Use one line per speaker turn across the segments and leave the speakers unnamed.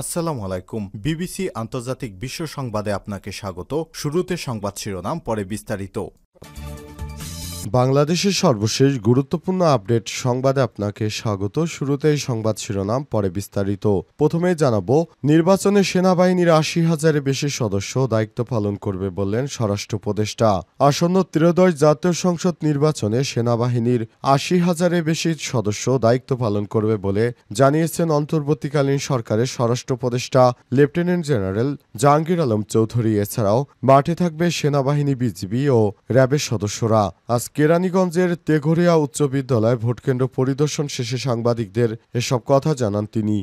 আসসালামু আলাইকুম। বিবিসি আন্তর্জাতিক বিশ্ব সংবাদে আপনাকে স্বাগত। শুরুতে সংবাদ শিরোনাম, পরে বিস্তারিত।
বাংলাদেশের সর্বশেষ গুরুত্বপূর্ণ আপডেট সংবাদে আপনাকে স্বাগত। শুরুতেই সংবাদ শিরোনাম, পরে বিস্তারিত। প্রথমে জানাবো, নির্বাচনে সেনাবাহিনীর ৮০,০০০-এর বেশি সদস্য দায়িত্ব পালন করবে বললেন স্বরাষ্ট্র উপদেষ্টা। আসন্ন ত্রয়োদশ জাতীয় সংসদ নির্বাচনে সেনাবাহিনীর ৮০,০০০-এর বেশি সদস্য দায়িত্ব পালন করবে বলে জানিয়েছেন অন্তর্বর্তীকালীন সরকারের স্বরাষ্ট্র উপদেষ্টা লেফটেন্যান্ট জেনারেল জাহাঙ্গীর আলম চৌধুরী। এছাড়াও মাঠে থাকবে সেনাবাহিনী, বিজিবি ও র্যাবের সদস্যরা। আজ কেরানীগঞ্জের তেঘরিয়া উচ্চ বিদ্যালয় ভোটকেন্দ্র পরিদর্শন শেষে সাংবাদিকদের এসব কথা জানান তিনি।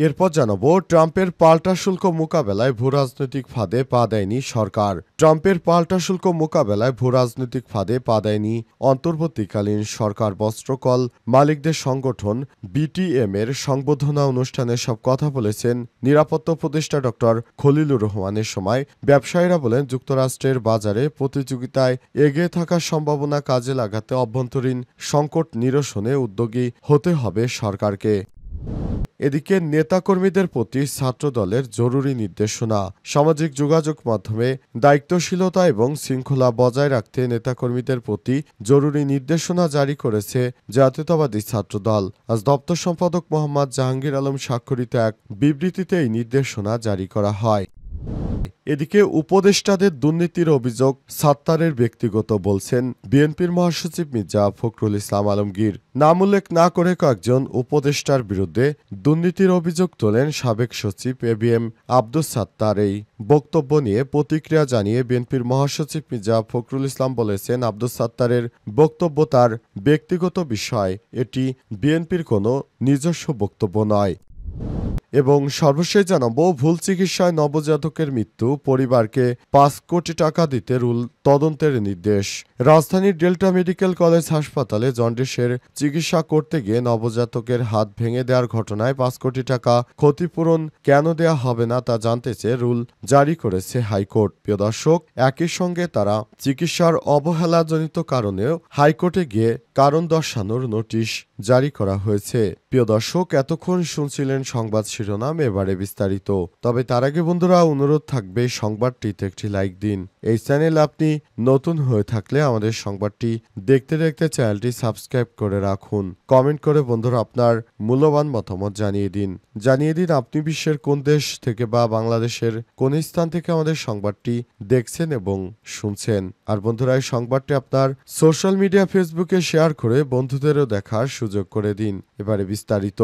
এরপর জানাবো, ট্রাম্পের পাল্টা শুল্ক মোকাবেলায় ভূরাজনৈতিক ফাঁদে পা দেয়নি সরকার। ট্রাম্পের পাল্টা শুল্ক মোকাবেলায় ভূরাজনৈতিক ফাঁদে পা দেয়নি অন্তর্বর্তীকালীন সরকার। বস্ত্রকল মালিকদের সংগঠন বিটিএম এর সংবর্ধনা অনুষ্ঠানে সব কথা বলেছেন নিরাপত্তা উপদেষ্টা ড খলিলুর রহমানের সময়। ব্যবসায়ীরা বলেন, যুক্তরাষ্ট্রের বাজারে প্রতিযোগিতায় এগিয়ে থাকার সম্ভাবনা কাজে লাগাতে অভ্যন্তরীণ সংকট নিরসনে উদ্যোগী হতে হবে সরকারকে। এদিকে নেতাকর্মীদের প্রতি ছাত্রদলের জরুরি নির্দেশনা। সামাজিক যোগাযোগ মাধ্যমে দায়িত্বশীলতা এবং শৃঙ্খলা বজায় রাখতে নেতাকর্মীদের প্রতি জরুরি নির্দেশনা জারি করেছে জাতীয়তাবাদী ছাত্রদল। আজ দপ্তর সম্পাদক মোহাম্মদ জাহাঙ্গীর আলম স্বাক্ষরিত এক বিবৃতিতে এই নির্দেশনা জারি করা হয়। এদিকে উপদেষ্টাদের দুর্নীতির অভিযোগ সাত্তারের ব্যক্তিগত বলছেন বিএনপির মহাসচিব মির্জা ফখরুল ইসলাম আলমগীর। নাম উল্লেখ না করে কয়েকজন উপদেষ্টার বিরুদ্ধে দুর্নীতির অভিযোগ তোলেন সাবেক সচিব এবিএম আব্দুস সাত্তার। এই বক্তব্য নিয়ে প্রতিক্রিয়া জানিয়ে বিএনপির মহাসচিব মির্জা ফখরুল ইসলাম বলেছেন, আব্দুস সাত্তারের বক্তব্য তার ব্যক্তিগত বিষয়, এটি বিএনপির কোনো নিজস্ব বক্তব্য নয়। এবং সর্বশেষ জানাবো, ভুল চিকিৎসায় নবজাতকের মৃত্যু, পরিবারকে ৫ কোটি টাকা দিতে রুল তদন্তের নির্দেশ। রাজধানীর ডেল্টা মেডিকেল কলেজ হাসপাতালে জন্ডিসের চিকিৎসা করতে গিয়ে নবজাতকের হাত ভেঙে দেওয়ার ঘটনায় ৫ কোটি টাকা ক্ষতিপূরণ কেন দেয়া হবে না তা জানতে চেয়ে রুল জারি করেছে হাইকোর্ট। প্রিয় দর্শক, একই সঙ্গে তারা চিকিৎসার অবহেলাজনিত কারণেও হাইকোর্টে গিয়ে কারণ দর্শানোর নোটিশ জারি করা হয়েছে। প্রিয় দর্শক, এতক্ষণ শুনছিলেন সংবাদ শিরোনাম, এবারে বিস্তারিত। তবে তার আগে বন্ধুরা, অনুরোধ থাকবে সংবাদটিতে একটি লাইক দিন। এই চ্যানেল আপনি নতুন হয়ে থাকলে আমাদের সংবাদটি দেখতে দেখতে চ্যানেলটি সাবস্ক্রাইব করে রাখুন। কমেন্ট করে বন্ধুরা আপনার মূল্যবান মতামত জানিয়ে দিন আপনি বিশ্বের কোন দেশ থেকে বা বাংলাদেশের কোন স্থান থেকে আমাদের সংবাদটি দেখছেন এবং শুনছেন। আর বন্ধুরা, এই সংবাদটি আপনার সোশ্যাল মিডিয়া ফেসবুকে শেয়ার করে বন্ধুদেরও দেখার সুযোগ করে দিন। এবারে বিস্তারিত।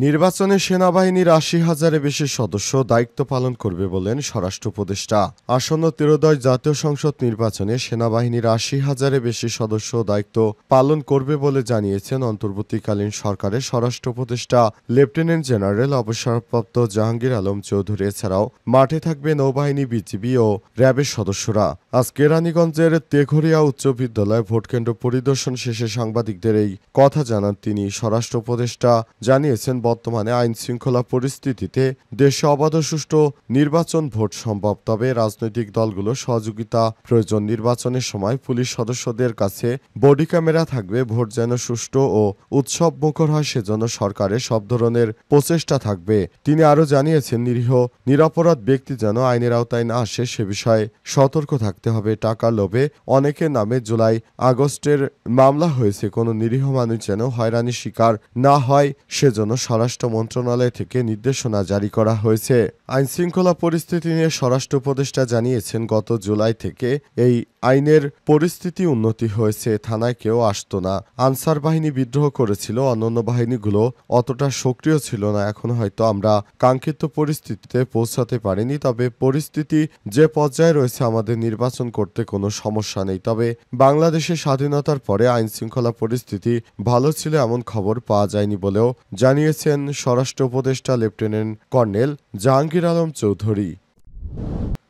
নির্বাচনে সেনাবাহিনীর ৮০,০০০-এর বেশি সদস্য দায়িত্ব পালন করবে বলেন স্বরাষ্ট্র উপদেষ্টা। আসন্ন ত্রয়োদশ জাতীয় সংসদ নির্বাচনে সেনাবাহিনীর ৮০,০০০-এর বেশি সদস্য দায়িত্ব পালন করবে বলে জানিয়েছেন অন্তর্বর্তীকালীন সরকারের স্বরাষ্ট্র উপদেষ্টা লেফটেন্যান্ট জেনারেল অবসরপ্রাপ্ত জাহাঙ্গীর আলম চৌধুরী। এছাড়াও মাঠে থাকবে নৌবাহিনী, বিজিবি ও র্যাবের সদস্যরা। আজ কেরানীগঞ্জের তেঘরিয়া উচ্চ বিদ্যালয় ভোটকেন্দ্র পরিদর্শন শেষে সাংবাদিকদের এই কথা জানান তিনি। স্বরাষ্ট্র উপদেষ্টা জানিয়েছেন, বর্তমানে আইন শৃঙ্খলা পরিস্থিতিতে দেশে অবাধ ও সুষ্ঠু নির্বাচন ভোট সম্ভব, তবে রাজনৈতিক দলগুলো সহযোগিতা প্রয়োজন। নির্বাচনের সময় পুলিশ সদস্যদের কাছে বডি ক্যামেরা থাকবে। ভোট যেন সুষ্ঠু ও উৎসব মুখর হয় সেজন্য সরকারের সব ধরনের প্রচেষ্টা থাকবে। তিনি আরও জানিয়েছেন, নিরীহ নিরপরাধ ব্যক্তি যেন আইনের আওতায় না আসে সে বিষয়ে সতর্ক থাকতে হবে। টাকার লোভে অনেকের নামে জুলাই আগস্টের মামলা হয়েছে, কোনো নিরীহ মানুষ যেন হয়রানির শিকার না হয় সেজন্য স্বরাষ্ট্র মন্ত্রণালয় থেকে নির্দেশনা জারি করা হয়েছে। আইনশৃঙ্খলা পরিস্থিতি নিয়ে স্বরাষ্ট্র উপদেষ্টা জানিয়েছেন, গত জুলাই থেকে এই আইনের পরিস্থিতি উন্নতি হয়েছে। থানায় কেউ আসতো না, আনসার বাহিনী বিদ্রোহ করেছিল, অন্যান্য বাহিনীগুলো অতটা সক্রিয় ছিল না। এখন হয়তো আমরা কাঙ্ক্ষিত পরিস্থিতিতে পৌঁছাতে পারিনি, তবে পরিস্থিতি যে পর্যায়ে রয়েছে আমাদের নির্বাচন করতে কোনো সমস্যা নেই। তবে বাংলাদেশের স্বাধীনতার পরে আইনশৃঙ্খলা পরিস্থিতি ভালো ছিল এমন খবর পাওয়া যায়নি বলেও জানিয়েছেন স্বরাষ্ট্র উপদেষ্টা লেফটেন্যান্ট কর্নেল জাহাঙ্গীর আলম চৌধুরী।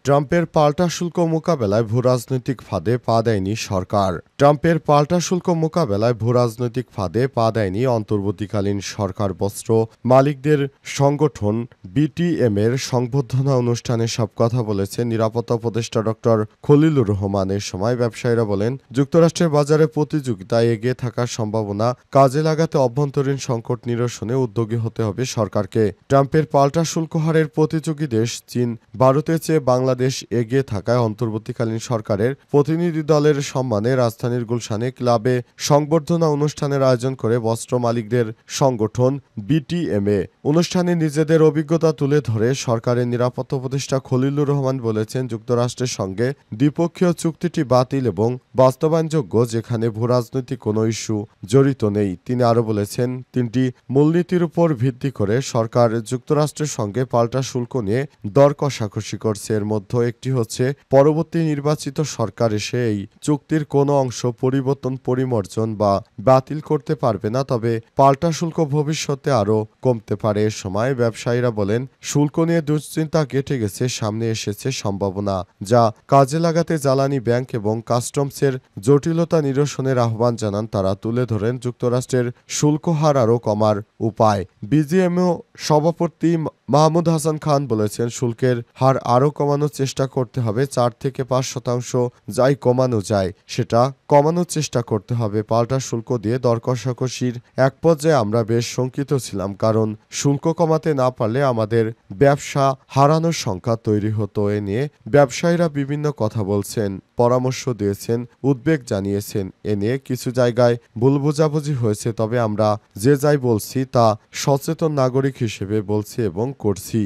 ট্রাম্পের পাল্টা শুল্ক মোকাবেলায় ভূরাজনৈতিক ফাঁদে পা দেয়নি সরকার। ট্রাম্পের পাল্টা শুল্ক মোকাবেলায় ভূরাজনৈতিক ফাঁদে পা দেয়নি অন্তর্বর্তীকালীন সরকার। বস্ত্র মালিকদের সংগঠন বিটিএম-এর সংবর্ধনা অনুষ্ঠানে সব কথা বলেছেন নিরাপত্তা উপদেষ্টা ডক্টর খলিলুর রহমান। এ সময় ব্যবসায়ীরা বলেন, যুক্তরাষ্ট্রের বাজারে প্রতিযোগিতায় এগিয়ে থাকার সম্ভাবনা কাজে লাগাতে অভ্যন্তরীণ সংকট নিরসনে উদ্যোগী হতে হবে সরকারকে। ট্রাম্পের পাল্টা শুল্ক হারের প্রতিযোগী দেশ চীন, ভারতের চেয়ে বাংলাদেশ এগিয়ে থাকায় অন্তর্বর্তীকালীন সরকারের প্রতিনিধি দলের সম্মানে রাজধানীর গুলশানে ক্লাবে সংবর্ধনা অনুষ্ঠানের আয়োজন করে বস্ত্র মালিকদের সংগঠন বিটিএমএ। অনুষ্ঠানে নিজেদের অভিজ্ঞতা তুলে ধরে সরকারের নিরাপত্তা উপদেষ্টা খলিলুর রহমান বলেছেন, যুক্তরাষ্ট্রের সঙ্গে দ্বিপক্ষীয় চুক্তিটি বাতিল এবং বাস্তবায়নযোগ্য, যেখানে ভূরাজনৈতিক কোনো ইস্যু জড়িত নেই। তিনি আরও বলেছেন, তিনটি মূলনীতির উপর ভিত্তি করে সরকার যুক্তরাষ্ট্রের সঙ্গে পাল্টা শুল্ক নিয়ে দর কষাকষি করছে। এর মধ্যে একটি হচ্ছে, পরবর্তী নির্বাচিত সরকার এসে এই চুক্তির কোনো অংশ পরিবর্তন, পরিমার্জন বা বাতিল করতে পারবে না, তবে পাল্টা শুল্ক ভবিষ্যতে আরও কমতে পারে। এ সময় ব্যবসায়ীরা বলেন, শুল্ক নিয়ে দুশ্চিন্তা কেটে গেছে, সামনে এসেছে সম্ভাবনা, যা কাজে লাগাতে জ্বালানি ব্যাংক এবং কাস্টমসের জটিলতা নিরসনের আহ্বান জানান তারা। তুলে ধরেন যুক্তরাষ্ট্রের শুল্ক হার আরও কমার উপায়। বিজিএমও সভাপতি মাহমুদ হাসান খান বলেছেন, শুল্কের হার আরও কমানোর চেষ্টা করতে হবে। 4 থেকে 5% যাই কমানো যায় সেটা কমানোর চেষ্টা করতে হবে। পাল্টা শুল্ক দিয়ে দর কষাকষির এক পর্যায়ে আমরা বেশ শঙ্কিত ছিলাম, কারণ শুল্ক কমাতে না পারলে আমাদের ব্যবসা হারানোর সংখ্যা তৈরি হতো। এ নিয়ে ব্যবসায়ীরা বিভিন্ন কথা বলছেন, পরামর্শ দিয়েছেন, উদ্বেগ জানিয়েছেন। এ নিয়ে কিছু জায়গায় ভুল বোঝাবুঝি হয়েছে, তবে আমরা যে যাই বলছি তা সচেতন নাগরিক হিসেবে বলছি এবং করছি।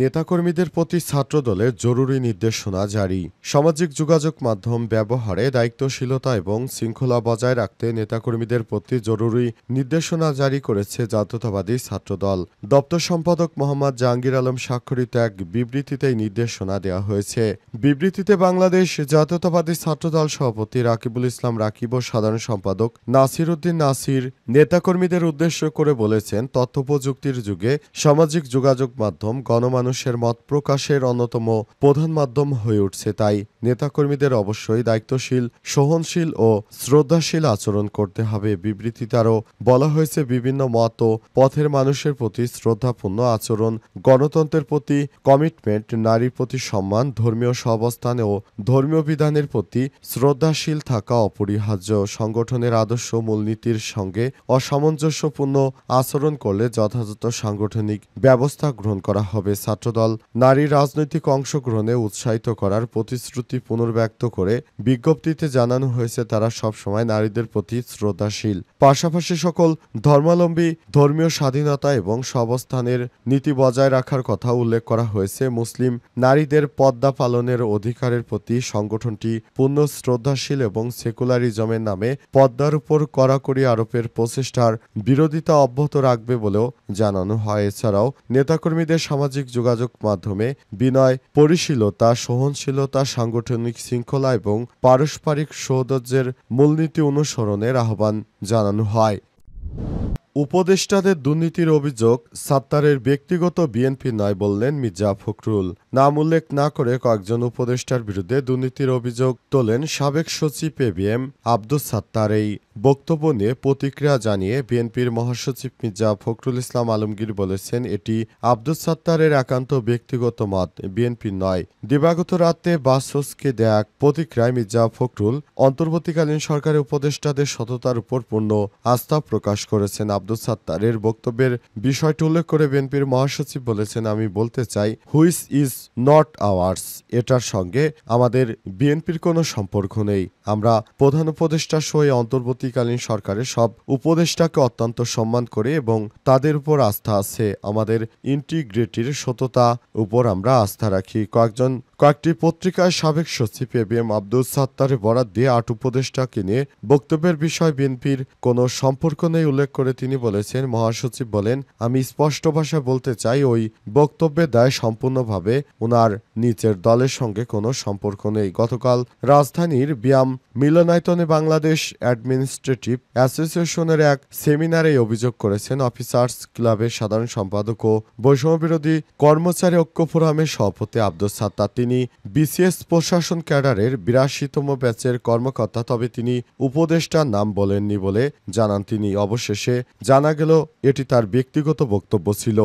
নেতাকর্মীদের প্রতি ছাত্রদলের জরুরি নির্দেশনা জারি। সামাজিক যোগাযোগ মাধ্যম ব্যবহারে দায়িত্বশীলতা এবং শৃঙ্খলা বজায় রাখতে নেতাকর্মীদের প্রতি জরুরি নির্দেশনা জারি করেছে জাতীয়তাবাদী ছাত্রদল। দপ্তর সম্পাদক মোহাম্মদ জাহাঙ্গীর আলম স্বাক্ষরিত এক বিবৃতিতে এই নির্দেশনা দেওয়া হয়েছে। বিবৃতিতে বাংলাদেশ জাতীয়তাবাদী ছাত্রদল সভাপতি রাকিবুল ইসলাম রাকিব ও সাধারণ সম্পাদক নাসির উদ্দিন নাসির নেতাকর্মীদের উদ্দেশ্য করে বলেছেন, তথ্যপ্রযুক্তির যুগে সামাজিক যোগাযোগ মাধ্যম মানুষের মত প্রকাশের অন্যতম প্রধান মাধ্যম হয়ে উঠছে। তাই নেতাকর্মীদের অবশ্যই দায়িত্বশীল, সহনশীল ও শ্রদ্ধাশীল আচরণ করতে হবে। বিবৃতিতে আরও বলা হয়েছে, বিভিন্ন মত ও পথের মানুষের প্রতি শ্রদ্ধাপূর্ণ আচরণ, গণতন্ত্রের প্রতি কমিটমেন্ট, নারীর প্রতি সম্মান, ধর্মীয় সহাবস্থান ও ধর্মীয় বিধানের প্রতি শ্রদ্ধাশীল থাকা অপরিহার্য। সংগঠনের আদর্শ মূলনীতির সঙ্গে অসামঞ্জস্যপূর্ণ আচরণ করলে যথাযথ সাংগঠনিক ব্যবস্থা গ্রহণ করা হবে। ছাত্রদল নারী রাজনৈতিক অংশগ্রহণে উৎসাহিত করার প্রতিশ্রুতি পুনর্ব্যক্ত করে বিজ্ঞপ্তিতে জানানো হয়েছে, তারা সবসময় নারীদের প্রতি শ্রদ্ধাশীল, পাশাপাশি সকল ধর্মাবলম্বী ধর্মীয় স্বাধীনতা এবং সহাবস্থানের নীতি বজায় রাখার কথা উল্লেখ করা হয়েছে। মুসলিম নারীদের পর্দা পালনের অধিকারের প্রতি সংগঠনটি পূর্ণ শ্রদ্ধাশীল এবং সেকুলারিজমের নামে পর্দার উপর কড়াকড়ি আরোপের প্রচেষ্টার বিরোধিতা অব্যাহত রাখবে বলেও জানানো হয়। এছাড়াও নেতাকর্মীদের সামাজিক যোগাযোগ মাধ্যমে বিনয়, পরিশীলতা, সহনশীলতা, সাংগঠনিক শৃঙ্খলা এবং পারস্পরিক সৌহার্দ্যের মূলনীতি অনুসরণের আহ্বান জানানো হয়। উপদেষ্টাদের দুর্নীতির অভিযোগ সাত্তারের ব্যক্তিগত, বিএনপি নয় বললেন মির্জা ফখরুল। নাম উল্লেখ না করে কয়েকজন উপদেষ্টার বিরুদ্ধে দুর্নীতির অভিযোগ তোলেন সাবেক সচিব এবিএম আব্দুস সাত্তার। এই বক্তব্য নিয়ে প্রতিক্রিয়া জানিয়ে বিএনপির মহাসচিব মির্জা ফখরুল ইসলাম আলমগীর বলেছেন, এটি আব্দুস সাত্তারের একান্ত ব্যক্তিগত মত, বিএনপির নয়। দিবাগত রাতে বাসসকে দেয়া এক প্রতিক্রিয়ায় মির্জা ফখরুল অন্তর্বর্তীকালীন সরকারের উপদেষ্টাদের সততার উপর পূর্ণ আস্থা প্রকাশ করেছেন। আব্দুস সাত্তারের বক্তব্যের বিষয়টি উল্লেখ করে বিএনপির মহাসচিব বলেছেন, আমি বলতে চাই, হুইচ ইজ নট আওয়ার্স, এটার সঙ্গে আমাদের বিএনপির কোনো সম্পর্ক নেই। আমরা প্রধান উপদেষ্টা সহ অন্তর্বর্তীকালীন সরকারের সব উপদেষ্টাকে অত্যন্ত সম্মান করি এবং তাদের উপর আস্থা আছে। আমাদের ইন্টিগ্রিটির সততা উপর আমরা আস্থা রাখি। কয়েকটি পত্রিকায় সাবেক সচিব এবিএম আব্দুস সাত্তারের বরাত দিয়ে 8 উপদেষ্টাকে নিয়ে বক্তব্যের বিষয় বিএনপির কোনো সম্পর্ক নেই উল্লেখ করে তিনি বলেছেন, মহাসচিব বলেন, আমি স্পষ্ট ভাষায় বলতে চাই, ওই বক্তব্যের দায় সম্পূর্ণভাবে ওনার নিচের দলের সঙ্গে কোনো সম্পর্ক নেই। গতকাল রাজধানীর ব্যায়াম মিলনায়তনে বাংলাদেশ অ্যাডমিনিস্ট্রেটিভ অ্যাসোসিয়েশনের এক সেমিনারে অভিযোগ করেছেন অফিসার্স ক্লাবের সাধারণ সম্পাদক ও বৈষম্যবিরোধী কর্মচারী ঐক্য ফোরামের সভাপতি আব্দুস সাত্তার। তিনি বিসিএস প্রশাসন ক্যাডারের ৮২তম ব্যাচের কর্মকর্তা, তবে তিনি উপদেষ্টার নাম বলেননি বলে জানান তিনি। অবশেষে জানা গেল এটি তার ব্যক্তিগত বক্তব্য ছিল।